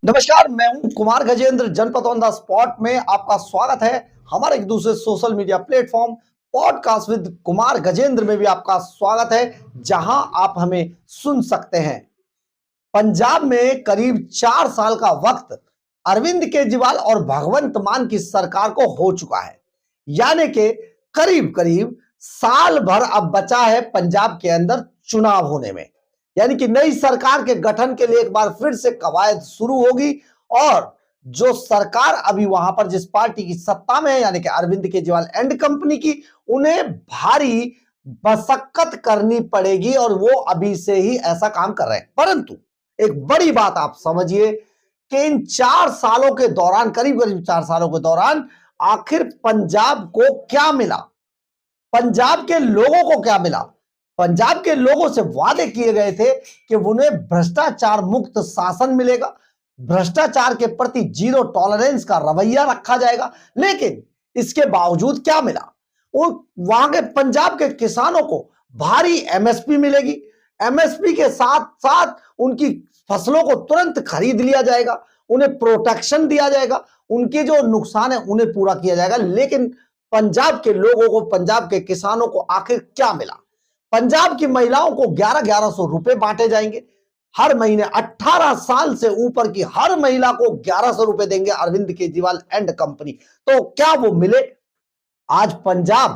नमस्कार, मैं हूं कुमार गजेंद्र। जनपद ऑन द स्पॉट में आपका स्वागत है। हमारे एक दूसरे social media platform podcast with Kumar Gajendra में भी आपका स्वागत है, जहां आप हमें सुन सकते हैं। पंजाब में करीब 4 साल का वक्त अरविंद केजरीवाल और भगवंत मान की सरकार को हो चुका है। यानी कि करीब करीब साल भर अब बचा है पंजाब के अंदर चुनाव होने में। यानी कि नई सरकार के गठन के लिए एक बार फिर से कवायद शुरू होगी और जो सरकार अभी वहां पर जिस पार्टी की सत्ता में है, यानी कि अरविंद केजरीवाल एंड कंपनी की, उन्हें भारी मशक्कत करनी पड़ेगी और वो अभी से ही ऐसा काम कर रहे हैं। परंतु एक बड़ी बात आप समझिए कि इन 4 सालों के दौरान, करीब करीब 4 सालों के दौरान, आखिर पंजाब को क्या मिला, पंजाब के लोगों को क्या मिला। पंजाब के लोगों से वादे किए गए थे कि उन्हें भ्रष्टाचार मुक्त शासन मिलेगा, भ्रष्टाचार के प्रति जीरो टॉलरेंस का रवैया रखा जाएगा। लेकिन इसके बावजूद क्या मिला? वहां के पंजाब के किसानों को भारी एमएसपी मिलेगी। एमएसपी के साथ साथ उनकी फसलों को तुरंत खरीद लिया जाएगा, उन्हें प्रोटेक्शन दिया जाएगा, उनके जो नुकसान है उन्हें पूरा किया जाएगा। लेकिन पंजाब के लोगों को, पंजाब के किसानों को आखिर क्या मिला? पंजाब की महिलाओं को 1100 रुपए बांटे जाएंगे हर महीने। 18 साल से ऊपर की हर महिला को 1100 रुपए देंगे अरविंद केजरीवाल एंड कंपनी। तो क्या वो मिले? आज पंजाब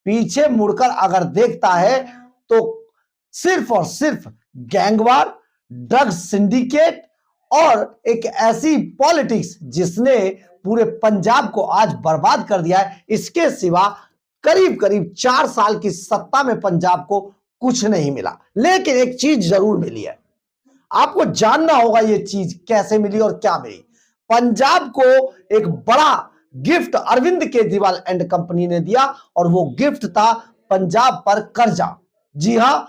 पीछे मुड़कर अगर देखता है तो सिर्फ और सिर्फ गैंगवार, ड्रग्स सिंडिकेट और एक ऐसी पॉलिटिक्स जिसने पूरे पंजाब को आज बर्बाद कर दिया है, इसके सिवा करीब करीब 4 साल की सत्ता में पंजाब को कुछ नहीं मिला। लेकिन एक चीज जरूर मिली है, आपको जानना होगा ये चीज कैसे मिली और क्या मिली। पंजाब को एक बड़ा gift Arvind Kejriwal and company ने दिया और वो गिफ्ट था पंजाब पर कर्जा। जी हां,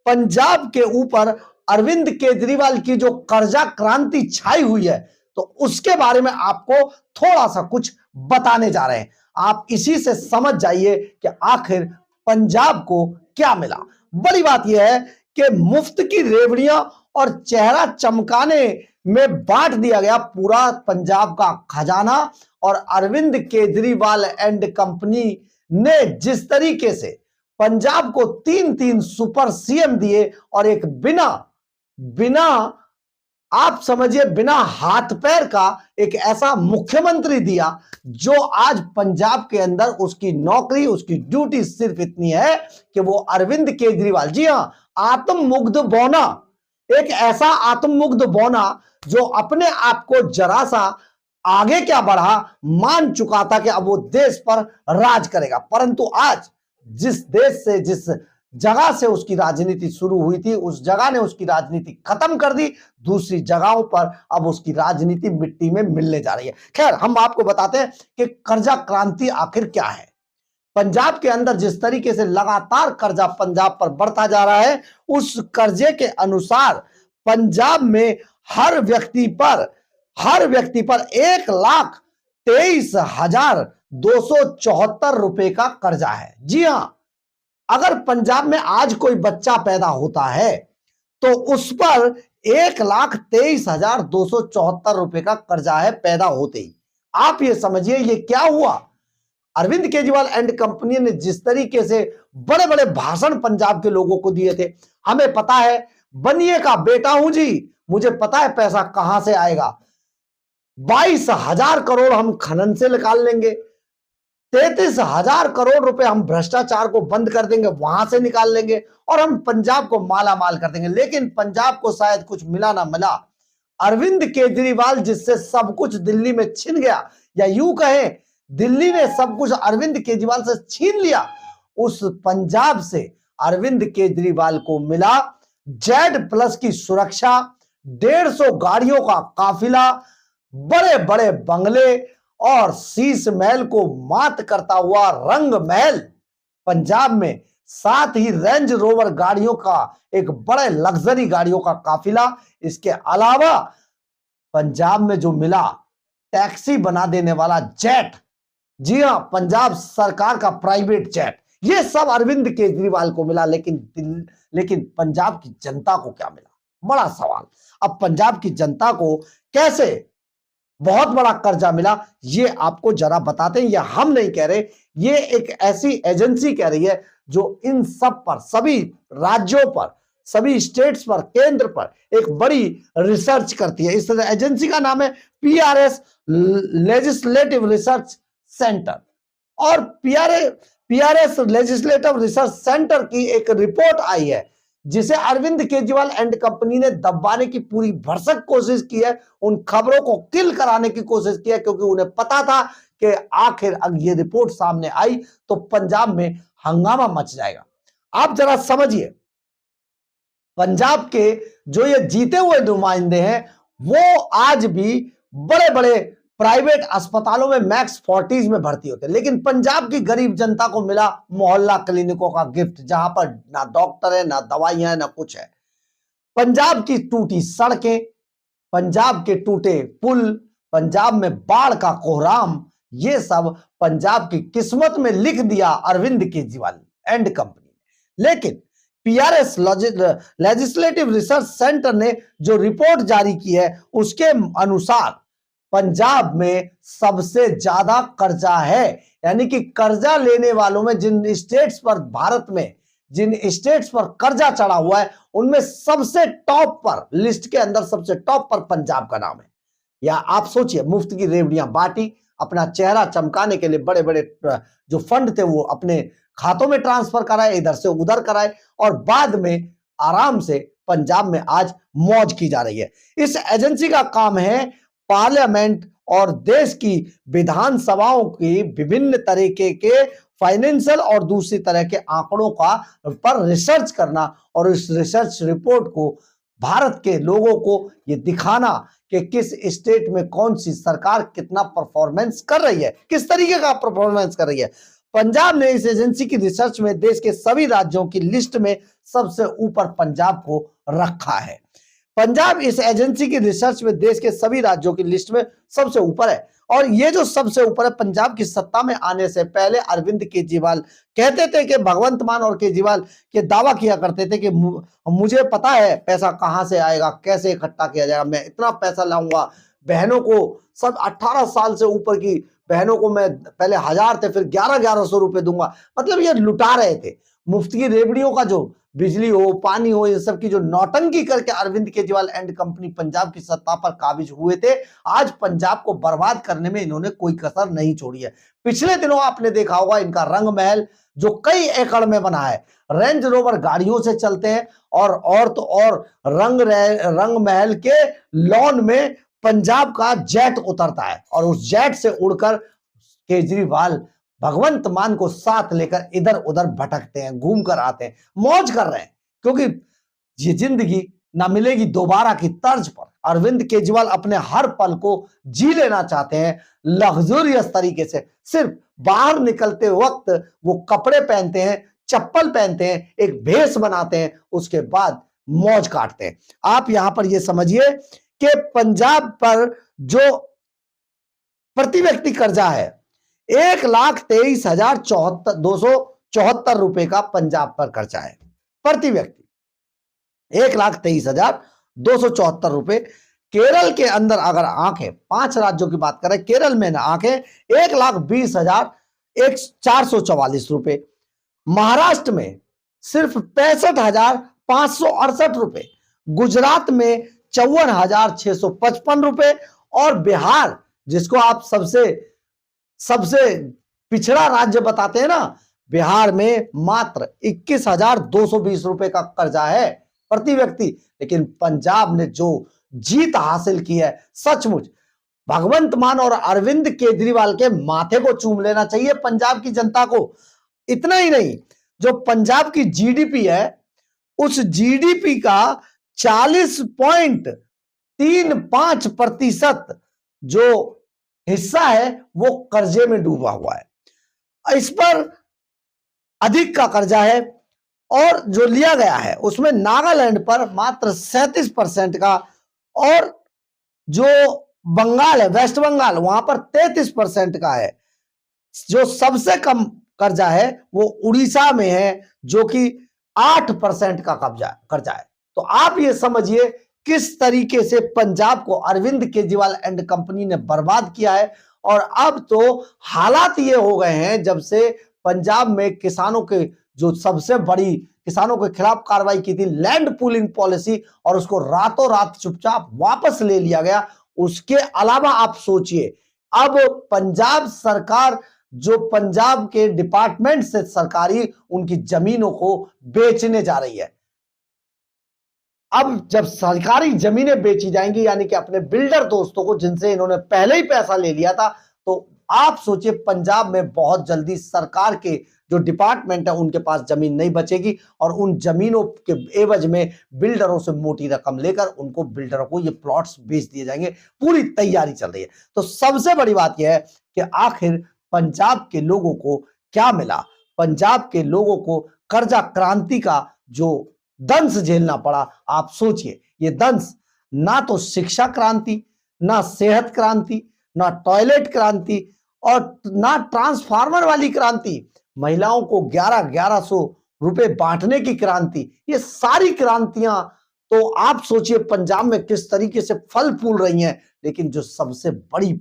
पंजाब के ऊपर अरविंद केजरीवाल की जो कर्जा क्रांति छाई हुई है, तो उसके बारे में आपको थोड़ा सा कुछ बताने जा रहे हैं। आप इसी से समझ जाइए कि आखिर पंजाब को क्या मिला। बड़ी बात यह है कि मुफ्त की रेवड़ियां और चेहरा चमकाने में बांट दिया गया पूरा पंजाब का खजाना। और अरविंद केजरीवाल एंड कंपनी ने जिस तरीके से पंजाब को 3-3 सुपर सीएम दिए और एक बिना आप समझिए बिना हाथ पैर का एक ऐसा मुख्यमंत्री दिया, जो आज पंजाब के अंदर उसकी नौकरी, उसकी ड्यूटी सिर्फ इतनी है कि वो अरविंद केजरीवाल, जी हां, आत्ममुग्ध बौना, एक ऐसा आत्ममुग्ध बौना जो अपने आप को जरा सा आगे क्या बढ़ा, मान चुका था कि अब वो देश पर राज करेगा। परंतु आज जिस देश से, जिस जगह से उसकी राजनीति शुरू हुई थी, उस जगह ने उसकी राजनीति खत्म कर दी। दूसरी जगहों पर अब उसकी राजनीति मिट्टी में मिलने जा रही है। खैर, हम आपको बताते हैं कि कर्जा क्रांति आखिर क्या है। पंजाब के अंदर जिस तरीके से लगातार कर्जा पंजाब पर बढ़ता जा रहा है, उस कर्जे के अनुसार पंजाब में हर व्यक्ति पर 1,23,274 रुपए का कर्जा है। जी हां, अगर पंजाब में आज कोई बच्चा पैदा होता है तो उस पर 1,23,274 रुपए का कर्जा है पैदा होते ही। आप ये समझिए ये क्या हुआ। अरविंद केजरीवाल एंड कंपनी ने जिस तरीके से बड़े बड़े भाषण पंजाब के लोगों को दिए थे, हमें पता है, बनिए का बेटा हूं जी, मुझे पता है पैसा कहां से आएगा। 22,000 करोड़ हम खनन से निकाल लेंगे, 33,000 करोड़ रुपए हम भ्रष्टाचार को बंद कर देंगे, वहां से निकाल लेंगे और हम पंजाब को माला माल कर देंगे। लेकिन पंजाब को शायद कुछ मिला ना मिला, अरविंद केजरीवाल जिससे सब कुछ दिल्ली में छिन गया, या यूं कहें दिल्ली ने सब कुछ अरविंद केजरीवाल से छीन लिया, उस पंजाब से अरविंद केजरीवाल को मिला Z+ की सुरक्षा, 150 गाड़ियों का काफिला, बड़े बड़े बंगले और शीश महल को मात करता हुआ रंग महल पंजाब में, साथ ही रेंज रोवर गाड़ियों का एक बड़े लग्जरी गाड़ियों का काफिला। इसके अलावा पंजाब में जो मिला टैक्सी बना देने वाला जेट, जी हां, पंजाब सरकार का प्राइवेट जेट, ये सब अरविंद केजरीवाल को मिला। लेकिन पंजाब की जनता को क्या मिला? बड़ा सवाल। अब पंजाब की जनता को कैसे बहुत बड़ा कर्जा मिला, ये आपको जरा बताते हैं। ये हम नहीं कह रहे, ये एक ऐसी एजेंसी कह रही है जो इन सब पर, सभी राज्यों पर, सभी स्टेट्स पर, केंद्र पर एक बड़ी रिसर्च करती है। इस एजेंसी का नाम है पीआरएस, लेजिस्लेटिव रिसर्च सेंटर। और पीआरएस लेजिस्लेटिव रिसर्च सेंटर की एक रिपोर्ट आई है जिसे अरविंद केजरीवाल एंड कंपनी ने दबाने की पूरी भरसक कोशिश की है, उन खबरों को किल कराने की कोशिश की है, क्योंकि उन्हें पता था कि आखिर अगर ये रिपोर्ट सामने आई तो पंजाब में हंगामा मच जाएगा। आप जरा समझिए, पंजाब के जो ये जीते हुए नुमाइंदे हैं वो आज भी बड़े बड़े प्राइवेट अस्पतालों में मैक्स 40s में भर्ती होते हैं, लेकिन पंजाब की गरीब जनता को मिला मोहल्ला क्लिनिकों का गिफ्ट, जहां पर ना डॉक्टर है, ना दवाइयां है, ना कुछ है। पंजाब की टूटी सड़कें, पंजाब के टूटे पुल, पंजाब में बाढ़ का कोहराम, ये सब पंजाब की किस्मत में लिख दिया अरविंद केजरीवाल एंड कंपनी ने। लेकिन पीआरएस लेजिस्लेटिव रिसर्च सेंटर ने जो रिपोर्ट जारी की है उसके अनुसार पंजाब में सबसे ज्यादा कर्जा है। यानी कि कर्जा लेने वालों में जिन स्टेट्स पर, भारत में जिन स्टेट्स पर कर्जा चढ़ा हुआ है उनमें सबसे टॉप पर, लिस्ट के अंदर सबसे टॉप पर पंजाब का नाम है। या आप सोचिए, मुफ्त की रेवड़ियां बांटी, अपना चेहरा चमकाने के लिए बड़े बड़े जो फंड थे वो अपने खातों में ट्रांसफर कराए, इधर से उधर कराए, और बाद में आराम से पंजाब में आज मौज की जा रही है। इस एजेंसी का काम है पार्लियामेंट और देश की विधानसभाओं की विभिन्न तरीके के फाइनेंशियल और दूसरी तरह के आंकड़ों का पर रिसर्च करना, और इस रिसर्च रिपोर्ट को भारत के लोगों को ये दिखाना कि किस स्टेट में कौन सी सरकार कितना परफॉर्मेंस कर रही है, किस तरीके का परफॉर्मेंस कर रही है। पंजाब ने इस एजेंसी की रिसर्च में देश के सभी राज्यों की लिस्ट में सबसे ऊपर पंजाब को रखा है। पंजाब इस एजेंसी की रिसर्च में देश के सभी राज्यों की लिस्ट में सबसे ऊपर है। और ये जो सबसे ऊपर है, पंजाब की सत्ता में आने से पहले अरविंद केजरीवाल कहते थे कि भगवंत मान और केजरीवाल के दावा किया करते थे कि मुझे पता है पैसा कहां से आएगा, कैसे इकट्ठा किया जाएगा, मैं इतना पैसा लाऊंगा, बहनों को सब 18 साल से ऊपर की बहनों को मैं पहले 1000 थे, फिर 1100 रुपए दूंगा। मतलब ये लुटा रहे थे। मुफ्त की रेवड़ियों का जो बिजली हो, पानी हो, इन सब की जो नौटंकी करके अरविंद केजरीवाल एंड कंपनी पंजाब की सत्ता पर काबिज हुए थे, आज पंजाब को बर्बाद करने में इन्होंने कोई कसर नहीं छोड़ी है। पिछले दिनों आपने देखा होगा इनका रंग महल जो कई एकड़ में बना है, रेंज रोवर गाड़ियों से चलते हैं, और तो और रंग महल के लॉन में पंजाब का जेट उतरता है, और उस जेट से उड़कर केजरीवाल भगवंत मान को साथ लेकर इधर उधर भटकते हैं, घूम कर आते हैं, मौज कर रहे हैं, क्योंकि ये जिंदगी ना मिलेगी दोबारा की तर्ज पर अरविंद केजरीवाल अपने हर पल को जी लेना चाहते हैं लग्जरियस तरीके से। सिर्फ बाहर निकलते वक्त वो कपड़े पहनते हैं, चप्पल पहनते हैं, एक भेष बनाते हैं, उसके बाद मौज काटते हैं। आप यहां पर ये समझिए कि पंजाब पर जो प्रति व्यक्ति कर्जा है 1,23,274 रुपए का पंजाब पर खर्चा है प्रति व्यक्ति, 1,23,274 रुपए। केरल के अंदर अगर आंखें, 5 राज्यों की बात करें, केरल में ना आंखें 1,20,444 रुपए, महाराष्ट्र में सिर्फ 65,568 रुपए, गुजरात में 54,655 रुपए, और बिहार जिसको आप सबसे पिछड़ा राज्य बताते हैं ना, बिहार में मात्र 21,220 रुपए का कर्जा है प्रति व्यक्ति। लेकिन पंजाब ने जो जीत हासिल की है, सचमुच भगवंत मान और अरविंद केजरीवाल के माथे को चूम लेना चाहिए पंजाब की जनता को। इतना ही नहीं, जो पंजाब की जीडीपी है उस जीडीपी का 40.35% जो हिस्सा है वो कर्जे में डूबा हुआ है। इस पर अधिक का कर्जा है, और जो लिया गया है उसमें नागालैंड पर मात्र 37% का, और जो बंगाल है, वेस्ट बंगाल, वहां पर 33% का है। जो सबसे कम कर्जा है वो उड़ीसा में है, जो कि 8% का कर्जा है। तो आप ये समझिए किस तरीके से पंजाब को अरविंद केजरीवाल एंड कंपनी ने बर्बाद किया है। और अब तो हालात ये हो गए हैं, जब से पंजाब में किसानों के जो सबसे बड़ी किसानों के खिलाफ कार्रवाई की थी लैंड पूलिंग पॉलिसी, और उसको रातों रात चुपचाप वापस ले लिया गया। उसके अलावा आप सोचिए, अब पंजाब सरकार जो पंजाब के डिपार्टमेंट से सरकारी उनकी जमीनों को बेचने जा रही है। अब जब सरकारी जमीनें बेची जाएंगी, यानी कि अपने बिल्डर दोस्तों को जिनसे इन्होंने पहले ही पैसा ले लिया था, तो आप सोचिए पंजाब में बहुत जल्दी सरकार के जो डिपार्टमेंट है उनके पास जमीन नहीं बचेगी, और उन जमीनों के एवज में बिल्डरों से मोटी रकम लेकर उनको बिल्डरों को ये प्लॉट्स बेच दिए जाएंगे। पूरी तैयारी चल रही है। तो सबसे बड़ी बात यह है कि आखिर पंजाब के लोगों को क्या मिला। पंजाब के लोगों को कर्जा क्रांति का जो दंश झेलना पड़ा। आप सोचिए, ये दंश ना तो शिक्षा क्रांति, ना सेहत क्रांति, ना टॉयलेट क्रांति, और ना ट्रांसफार्मर वाली क्रांति, महिलाओं को 1100 रुपए बांटने की क्रांति, ये सारी क्रांतियां तो आप सोचिए पंजाब में किस तरीके से फल फूल रही हैं। लेकिन जो सबसे बड़ी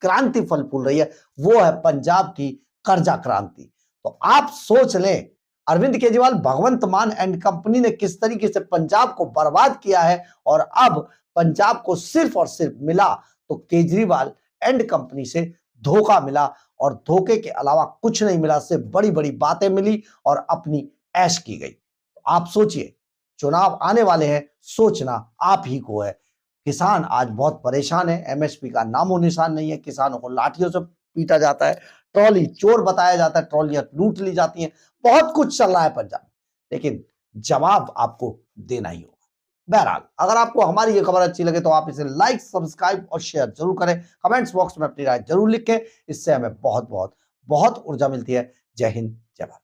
क्रांति फल फूल रही है वो है पंजाब की कर्जा क्रांति। तो आप सोच लें, अरविंद केजरीवाल, भगवंत मान एंड कंपनी ने किस तरीके से पंजाब को बर्बाद किया है, और अब पंजाब को सिर्फ और सिर्फ मिला तो केजरीवाल एंड कंपनी से धोखा मिला, और धोखे के अलावा कुछ नहीं मिला। सिर्फ बड़ी बड़ी बातें मिली और अपनी ऐश की गई। तो आप सोचिए, चुनाव आने वाले हैं, सोचना आप ही को है। किसान आज बहुत परेशान है, एमएसपी का नामो निशान नहीं है, किसानों को लाठियों से पीटा जाता है, ट्रॉली चोर बताया जाता है, ट्रॉलियां लूट ली जाती हैं, बहुत कुछ चल रहा है पंजाब, लेकिन जवाब आपको देना ही होगा। बहरहाल, अगर आपको हमारी ये खबर अच्छी लगे तो आप इसे लाइक, सब्सक्राइब और शेयर जरूर करें। कमेंट्स बॉक्स में अपनी राय जरूर लिखें, इससे हमें बहुत बहुत बहुत ऊर्जा मिलती है। जय हिंद, जय भारत।